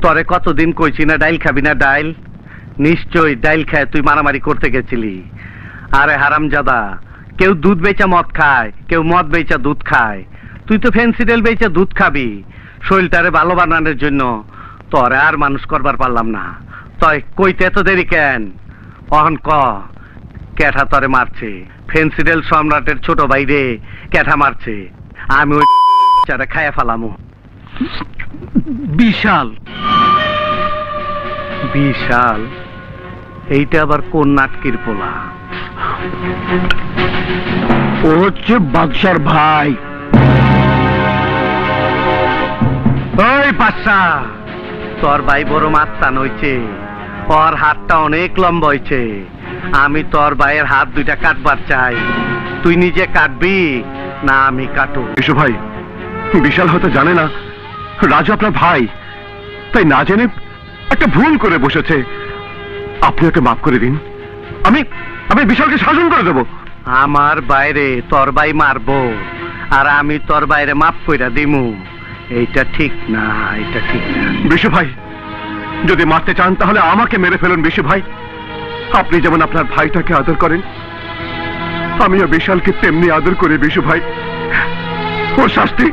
তরে কতদিন কইছি না ডাইল খাবি না ডাইল, নিশ্চয় ডাইল খায় তুই মারামারি করতে গেছিলি। আরে হারামজাদা, কেউ দুধ বেচা মদ খায়, কেউ মদ বেচা দুধ খায়, তুই তো ফেন্সিডেল বেচা দুধ খাবি শরীরটারে ভালো বানানোর জন্য। তরে আর মানুষ করবার পারলাম না, তয় কইতে এত দেরি কেন? অহন ক ক্যাঠা তরে মারছে, ফেন্সিডেল সম্রাটের ছোট ভাইরে ক্যাঠা মারছে, আমি ওই চারে খায়া ফেলামু। বিশাল বিশাল, এইটা আবার কোন নাটকের পোলা? ও হচ্ছে বাদশার ভাই। ওই বাদশা, তোর ভাই বড় মাস্তান হইছে, ওর হাতটা অনেক লম্বা হইছে। আমি তোর ভাইয়ের হাত দুইটা কাটবার চাই, তুই নিজে কাটবি না আমি কাটু? বিশু ভাই, বিশাল হয়তো জানে না রাজু আপনার ভাই, তাই না জেনে একটা ভুল করে বসেছে। আপনি ওকে মাফ করে দিন, আমি আমি বিশালকে শাসন করে দেব। আমার বাইরে তোর ভাই মারবো আর আমি তোর বাইরে মাফ কইরা দিমু, এইটা ঠিক না, এটা ঠিক না। বিশু ভাই, যদি মারতে চান তাহলে আমাকে মেরে ফেলুন বিশু ভাই। আপনি যেমন আপনার ভাইটাকে আদর করেন, আমিও বিশালকে তেমনি আদর করি বিশু ভাই। ও শাস্তি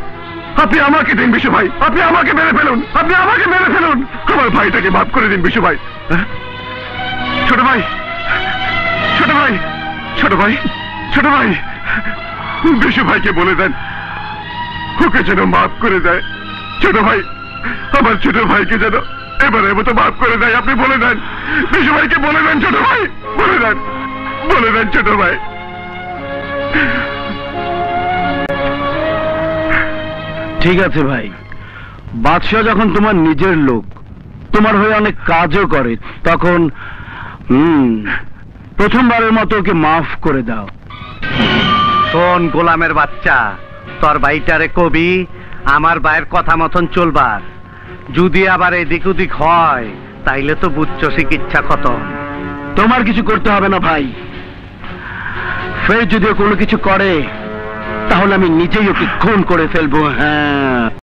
আপনি আমাকে দিন বিশু ভাই, আপনি আমাকে মেরে ফেলুন, আপনি আমাকে মেরে ফেলুন, আমার ভাইটাকে মাফ করে দিন বিশু ভাই। ছোট ভাই, ছোট ভাই, ছোট ভাই, ছোট ভাই, বিশু ভাইকে বলে দেন ওকে যেন মাফ করে দেয়। ছোট ভাই, আমার ছোট ভাইকে যেন এবারে মতো মাফ করে দেয়। আপনি বলে দেন বিশু ভাইকে, বলে দেন ছোট ভাই, বলে দেন, বলে দেন ছোট ভাই। ঠিক আছে ভাই, বাদশাহ যখন তোমার নিজের লোক, তোমার হয়ে অনেক কাজও করে, তখন প্রথমবারের মতো ওকে মাফ করে দাও। শোন গোলামের বাচ্চা, তোর ভাইটারে কবি আমার ভাইয়ের কথা মতন চলবার, যদি আবার এদিক ওদিক হয় তাইলে তো বুঝছ চিকিৎসা খতম। তোমার কিছু করতে হবে না ভাই, ফের যদি কোনো কিছু করে তাহলে আমি নিজেই ওকে খুন করে ফেলবো। হ্যাঁ।